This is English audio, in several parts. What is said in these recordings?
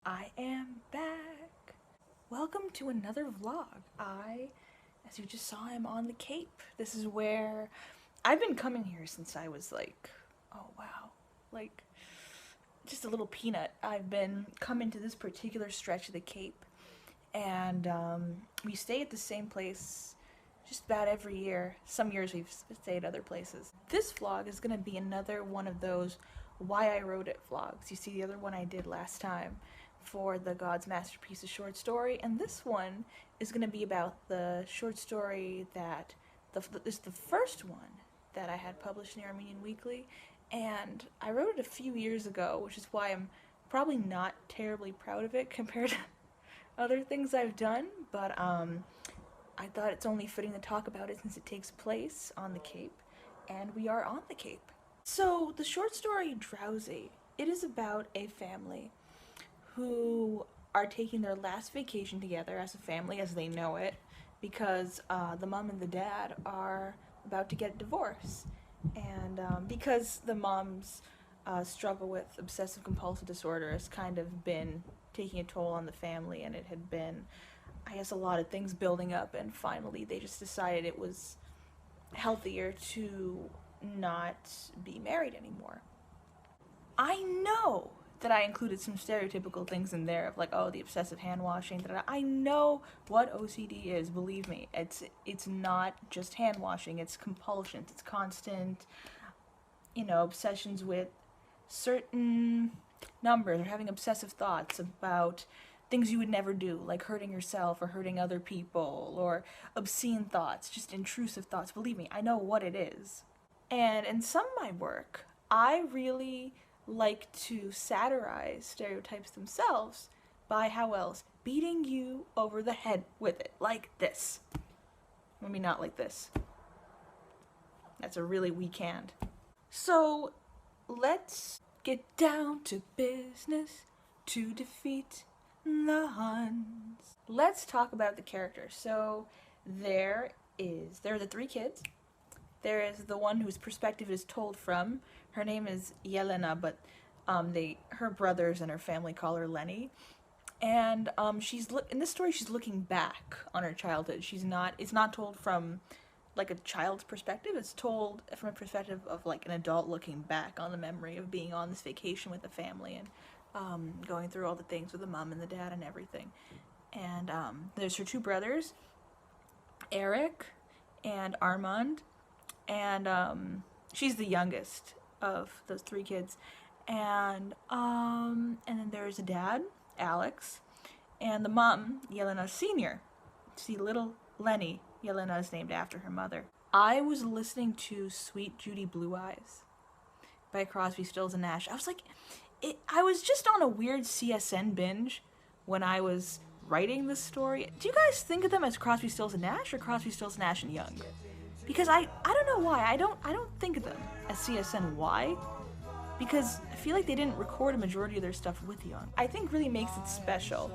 I am back. Welcome to another vlog. As you just saw, am on the Cape. This is where I've been coming here since I was like, oh wow, like just a little peanut. I've been coming to this particular stretch of the Cape, and we stay at the same place just about every year. Some years we've stayed other places. This vlog is gonna be another one of those why I wrote it vlogs. You see the other one I did last time for the God's Masterpiece, a short story, and this one is going to be about the short story that this is the first one that I had published in the Armenian Weekly, and I wrote it a few years ago, which is why I'm probably not terribly proud of it compared to other things I've done, but I thought it's only fitting to talk about it since it takes place on the Cape, and we are on the Cape. So the short story Drowsy, it is about a family who are taking their last vacation together as a family as they know it, because the mom and the dad are about to get a divorce, and because the mom's struggle with obsessive compulsive disorder has kind of been taking a toll on the family, and it had been, I guess, a lot of things building up, and finally they just decided it was healthier to not be married anymore. I know that I included some stereotypical things in there of like, oh, the obsessive hand washing. I know what OCD is, believe me. It's not just hand washing, it's compulsions, it's constant, obsessions with certain numbers, or having obsessive thoughts about things you would never do, like hurting yourself or hurting other people, or obscene thoughts, just intrusive thoughts. Believe me, I know what it is. And in some of my work, I really like to satirize stereotypes themselves by, how else, beating you over the head with it, like this. Maybe not like this. That's a really weak hand. So let's get down to business to defeat the Huns. Let's talk about the characters. So there are the three kids. There is the one whose perspective is told from. Her name is Yelena, but her brothers and her family call her Lenny. And in this story, she's looking back on her childhood. It's not told from like a child's perspective. It's told from a perspective of like an adult looking back on the memory of being on this vacation with the family and going through all the things with the mom and the dad and everything. And there's her two brothers, Eric and Armand. And she's the youngest of those three kids, and then there's a dad, Alex, and the mom, Yelena Senior. See, little Lenny, Yelena is named after her mother. I was listening to Sweet Judy Blue Eyes by Crosby, Stills and Nash. I was just on a weird CSN binge when I was writing this story. Do you guys think of them as Crosby, Stills and Nash, or Crosby, Stills, Nash and Young? Because I don't know why. I don't think of them as CSN. Why? Because I feel like they didn't record a majority of their stuff with Young. I think really makes it special,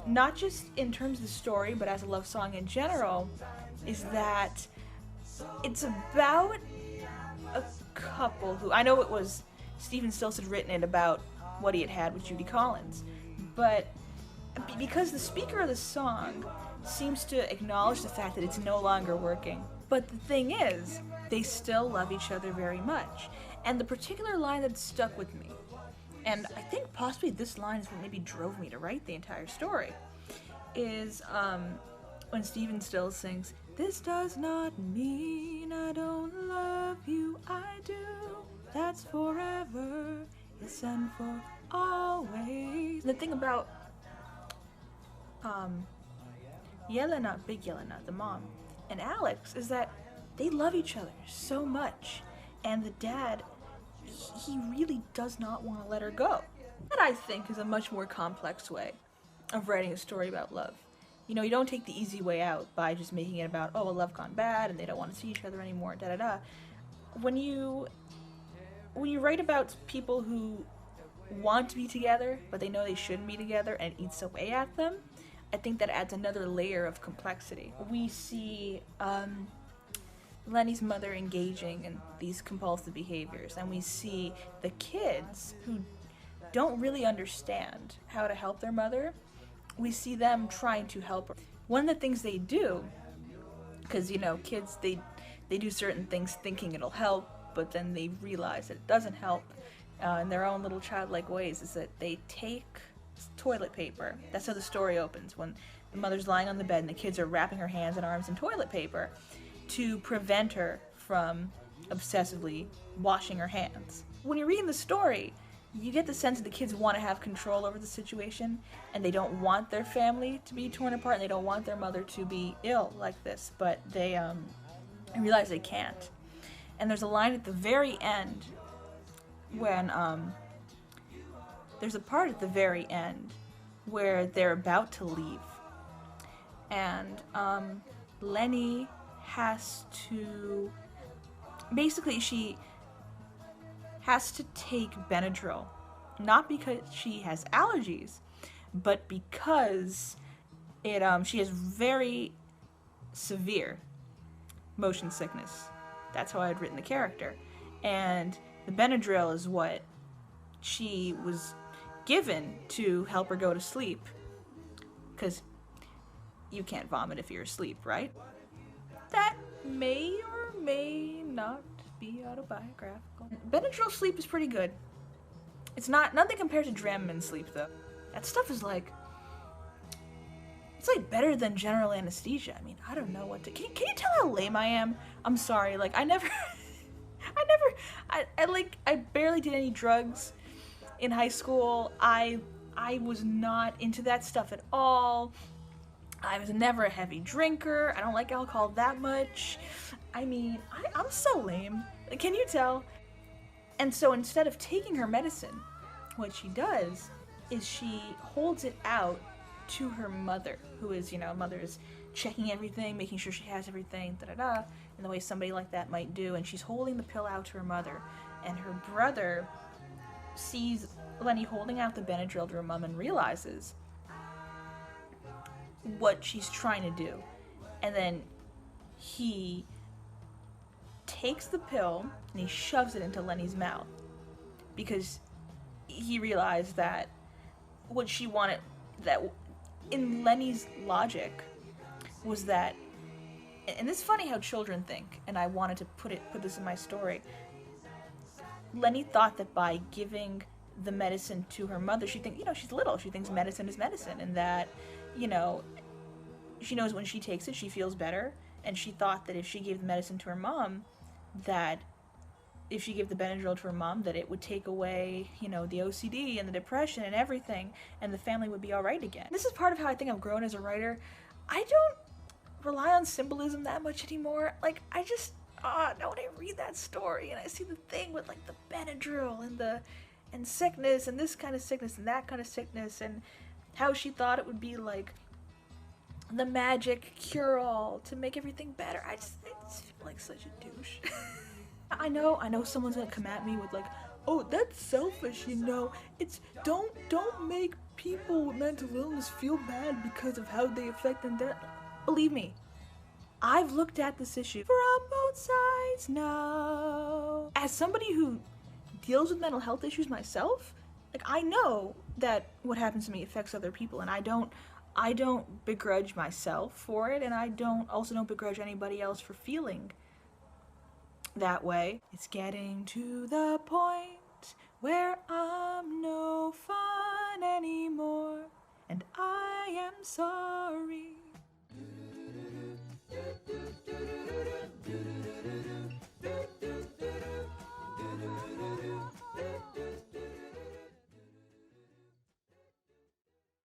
not just in terms of the story, but as a love song in general, is that it's about a couple who, I know it was Stephen Stills had written it about what he had had with Judy Collins, but because the speaker of the song seems to acknowledge the fact that it's no longer working. But the thing is, they still love each other very much. And the particular line that stuck with me, and I think possibly this line is what maybe drove me to write the entire story, is when Stephen Stills sings, "This does not mean I don't love you, I do. That's forever, yes, and for always." The thing about Yelena, big Yelena, the mom, and Alex is that they love each other so much, and the dad, he really does not want to let her go. That, I think, is a much more complex way of writing a story about love. You don't take the easy way out by just making it about, oh, a love gone bad and they don't want to see each other anymore, da-da-da. When you write about people who want to be together, but they know they shouldn't be together, and it eats away at them, I think that adds another layer of complexity. We see Lenny's mother engaging in these compulsive behaviors, and we see the kids who don't really understand how to help their mother. We see them trying to help her. One of the things they do, because, you know, kids, they do certain things thinking it'll help, but then they realize that it doesn't help in their own little childlike ways, is that they take toilet paper. That's how the story opens, when the mother's lying on the bed and the kids are wrapping her hands and arms in toilet paper to prevent her from obsessively washing her hands. When you're reading the story, you get the sense that the kids want to have control over the situation, and they don't want their family to be torn apart, and they don't want their mother to be ill like this, but they realize they can't. And there's a line at the very end when there's a part at the very end where they're about to leave, and Lenny has to, basically she has to take Benadryl, not because she has allergies, but because she has very severe motion sickness. That's how I had written the character. And the Benadryl is what she was given to help her go to sleep, because you can't vomit if you're asleep, right? That may or may not be autobiographical. Benadryl sleep is pretty good. It's nothing compared to Dramamine sleep, though. That stuff is like, it's like better than general anesthesia. I mean, I don't know what to, can you tell how lame I am? I'm sorry, like, I barely did any drugs in high school. I was not into that stuff at all. I was never a heavy drinker. I don't like alcohol that much. I mean, I'm so lame. Can you tell? And so instead of taking her medicine, what she does is she holds it out to her mother, who is, you know, mother is checking everything, making sure she has everything, da-da-da, in the way somebody like that might do, and she's holding the pill out to her mother, and her brother sees Lenny holding out the Benadryl to her mom and realizes what she's trying to do, and then he takes the pill and he shoves it into Lenny's mouth, because he realized that what she wanted, that in Lenny's logic was that, and it's funny how children think, and I wanted to put this in my story. Lenny thought that by giving the medicine to her mother, she thinks, you know, she's little, she thinks medicine is medicine, and that, you know, she knows when she takes it, she feels better, and she thought that if she gave the medicine to her mom, that if she gave the Benadryl to her mom, that it would take away, you know, the OCD and the depression and everything, and the family would be all right again. This is part of how I think I've grown as a writer. I don't rely on symbolism that much anymore. Like, I just, now when I read that story and I see the thing with, like, the Benadryl and sickness and this kind of sickness and that kind of sickness, and how she thought it would be, like, the magic cure-all to make everything better. I just feel like such a douche. I know someone's gonna come at me with like, oh, that's selfish, you know. It's, don't make people with mental illness feel bad because of how they affect them. Believe me, I've looked at this issue from both sides now. As somebody who deals with mental health issues myself, like, I know that what happens to me affects other people, and I don't begrudge myself for it, and I don't begrudge anybody else for feeling that way. It's getting to the point